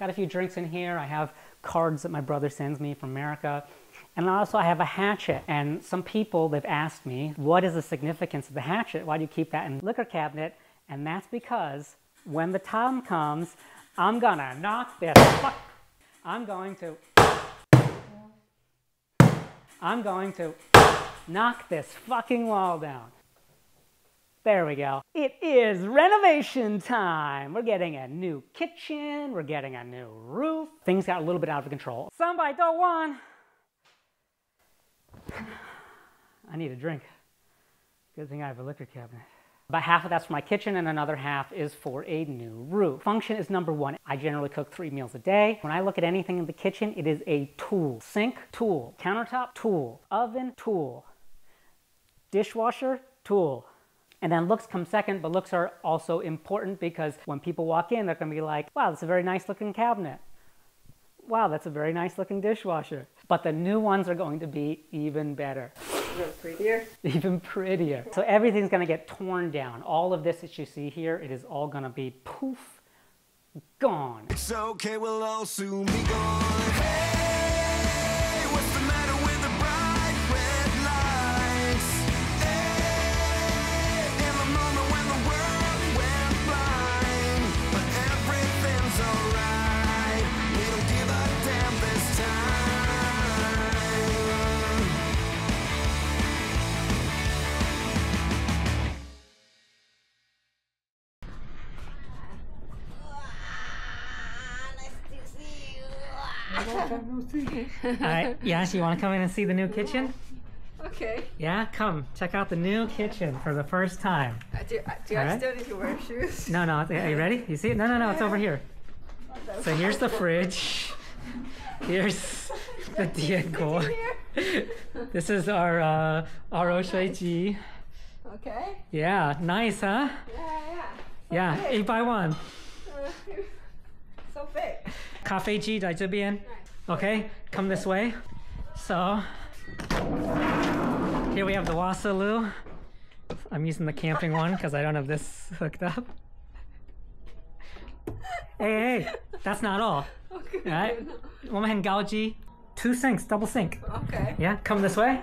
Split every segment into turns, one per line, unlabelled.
Got a few drinks in here. I have cards that my brother sends me from America. And also I have a hatchet. And some people, they've asked me, what is the significance of the hatchet? Why do you keep that in the liquor cabinet? And that's because when the time comes, I'm gonna knock this fuck. I'm going to knock this fucking wall down. There we go. It is renovation time. We're getting a new kitchen. We're getting a new roof. Things got a little bit out of control. Somebody throw one. I need a drink. Good thing I have a liquor cabinet. About half of that's for my kitchen and another half is for a new roof. Function is number one. I generally cook 3 meals a day. When I look at anything in the kitchen, it is a tool. Sink, tool. Countertop, tool. Oven, tool. Dishwasher, tool. And then looks come second, but looks are also important because when people walk in, they're gonna be like, wow, that's a very nice looking cabinet. Wow, that's a very nice looking dishwasher. But the new ones are going to be even better.
Even prettier?
Even prettier. So everything's gonna get torn down. All of this that you see here, it is all gonna be poof, gone.
It's okay, we'll all soon be gone. Hey, what's the matter with the bright red lights? Hey, in the moment when the world went blind, but everything's alright. We don't give a damn this time.
Alright, yeah, so you wanna come in and see the new kitchen?
Okay.
Yeah, come, check out the new kitchen for the first time.
Do I still need to wear shoes?
No, are you ready? You see it? No, it's over here. So here's the fridge. Here's the Diego. This is our RO Shuiji.
Okay.
Yeah, nice, huh?
Yeah.
Yeah, 8 by 1.
So big.
咖啡机在这边. Okay, come this way. So, here we have the Wasaloo. I'm using the camping one because I don't have this hooked up. Hey, that's not all.
Okay.
All right, 我们很高级. 2 sinks, double sink.
Okay.
Yeah, come this way.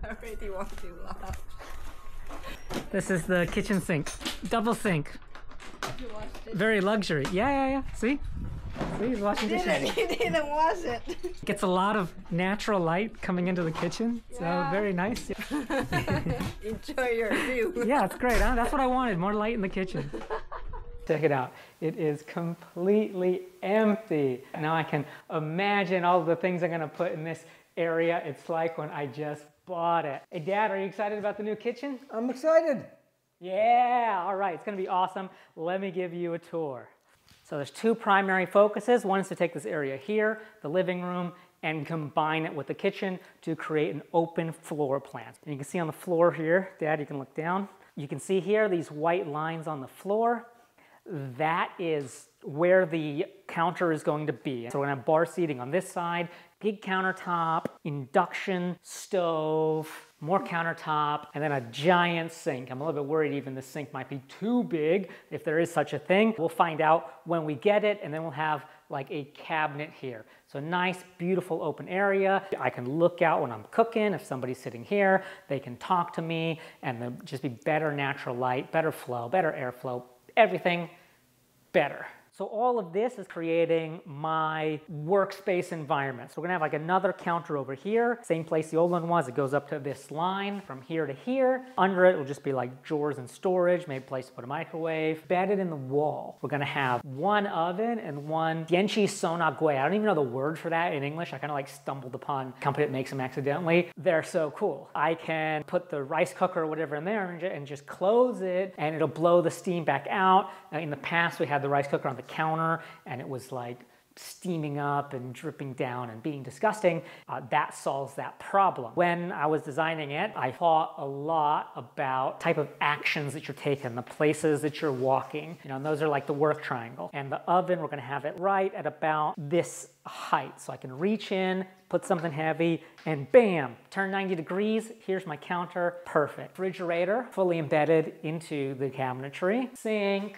I already want to laugh.
This is the kitchen sink, double sink. Very luxury. Yeah. See? See, he's washing dishes.
He didn't wash it.
Gets a lot of natural light coming into the kitchen, so
Yeah.
very nice.
Enjoy your view.
Yeah, it's great, huh? That's what I wanted, more light in the kitchen. Check it out. It is completely empty. Now I can imagine all the things I'm gonna put in this area. It's like when I just bought it. Hey, Dad, are you excited about the new kitchen?
I'm excited.
Yeah, all right, it's gonna be awesome. Let me give you a tour. So there's 2 primary focuses. One is to take this area here, the living room, and combine it with the kitchen to create an open floor plan. And you can see on the floor here, Dad, you can look down. You can see here these white lines on the floor. That is where the counter is going to be. So we're gonna have bar seating on this side, big countertop, induction stove, more countertop, and then a giant sink. I'm a little bit worried even the sink might be too big, if there is such a thing. We'll find out when we get it, and then we'll have like a cabinet here. So nice, beautiful open area. I can look out when I'm cooking. If somebody's sitting here, they can talk to me, and there'll just be better natural light, better flow, better airflow, everything better. So all of this is creating my workspace environment. So we're gonna have like another counter over here, same place the old one was. It goes up to this line from here to here. Under it will just be like drawers and storage, maybe a place to put a microwave. Embedded in the wall, we're gonna have 1 oven and 1 Genchi Sonagui. I don't even know the word for that in English. I kind of like stumbled upon a company that makes them accidentally. They're so cool. I can put the rice cooker or whatever in there and just close it, and it'll blow the steam back out. In the past, we had the rice cooker on the counter and it was like steaming up and dripping down and being disgusting. That solves that problem. When I was designing it, I thought a lot about type of actions that you're taking, the places that you're walking. You know, and those are like the work triangle. And the oven, we're gonna have it right at about this height. So I can reach in, put something heavy, and bam, turn 90 degrees. Here's my counter, perfect. Refrigerator, fully embedded into the cabinetry. Sink,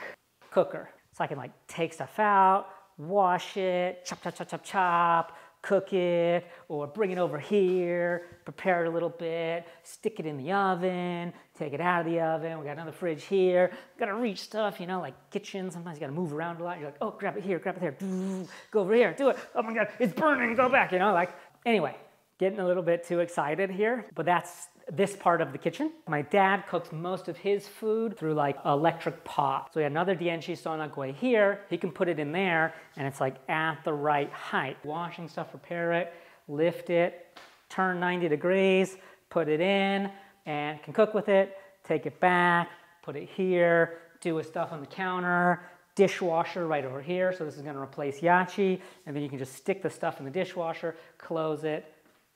cooker. So I can like take stuff out, wash it, chop, chop, chop, chop, chop, cook it, or bring it over here, prepare it a little bit, stick it in the oven, take it out of the oven. We got another fridge here. Gotta reach stuff, you know, like kitchen. Sometimes you gotta move around a lot. You're like, oh, grab it here, go over here, do it. Oh my God, it's burning, go back, you know, like, anyway, getting a little bit too excited here, but that's this part of the kitchen. My dad cooks most of his food through like electric pot. So we have another DNC sonagui here. He can put it in there and it's like at the right height. Washing stuff, prepare it, lift it, turn 90 degrees, put it in and can cook with it, take it back, put it here, do his stuff on the counter, dishwasher right over here. So this is gonna replace Yachi. And then you can just stick the stuff in the dishwasher, close it,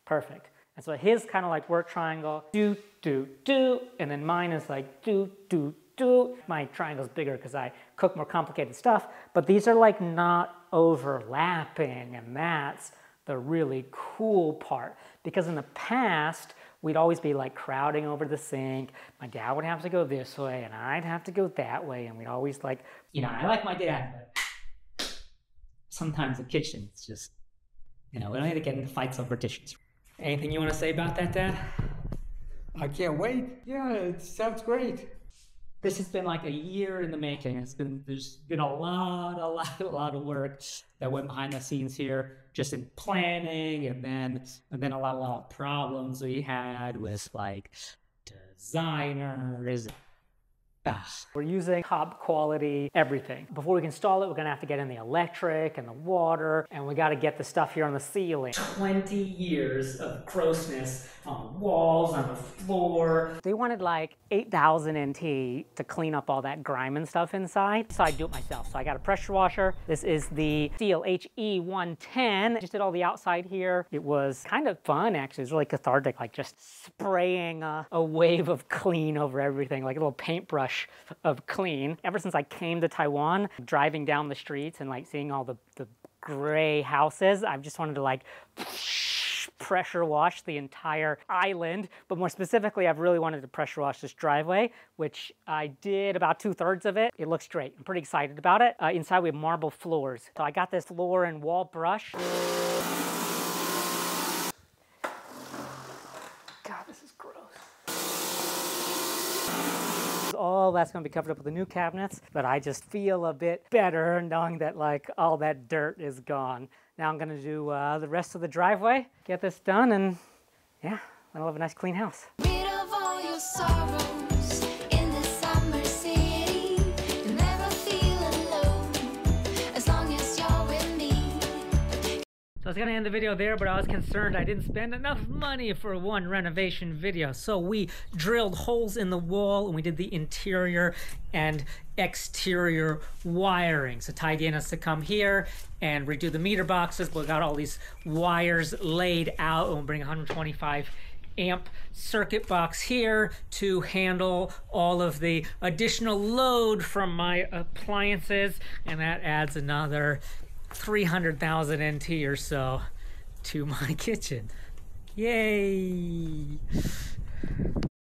perfect. And so his kind of like work triangle, do, do, do, and then mine is like do, do, do. My triangle's bigger because I cook more complicated stuff, but these are like not overlapping, and that's the really cool part. Because in the past, we'd always be like crowding over the sink. My dad would have to go this way, and I'd have to go that way, and we'd always like, you know, I like my dad, but sometimes the kitchen, it's just, you know, we don't need to get into fights over dishes. Anything you want to say about that, Dad?
I can't wait. Yeah, it sounds great.
This has been like a year in the making. There's been a lot of work that went behind the scenes here, just in planning, and then a lot of problems we had with like designers. We're using top quality everything. Before we can install it, we're gonna have to get in the electric and the water, and we gotta get the stuff here on the ceiling. 20 years of grossness on the walls, on the floor. They wanted like 8,000 NT to clean up all that grime and stuff inside, so I do it myself. So I got a pressure washer. This is the Steel HE110. Just did all the outside here. It was kind of fun, actually. It was really cathartic, like just spraying a wave of clean over everything, like a little paintbrush of clean. Ever since I came to Taiwan, driving down the streets and like seeing all the gray houses, I've just wanted to like pressure wash the entire island. But more specifically, I've really wanted to pressure wash this driveway, which I did about 2/3 of it. It looks great. I'm pretty excited about it. Inside we have marble floors. So I got this floor and wall brush. God, this is gross. All that's going to be covered up with the new cabinets, but I just feel a bit better knowing that like all that dirt is gone. Now I'm going to do the rest of the driveway, get this done, and yeah, then I'll have a nice clean house.
Rid of all your sorrows in the summer city. You'll never feel alone as long as you're with me.
So I was going to end the video there, but I was concerned I didn't spend enough money for one renovation video. So we drilled holes in the wall and we did the interior and exterior wiring. So Taidian has to come here and redo the meter boxes. We got all these wires laid out, and we'll bring 125 amp circuit box here to handle all of the additional load from my appliances, and that adds another 300,000 NT or so to my kitchen. Yay!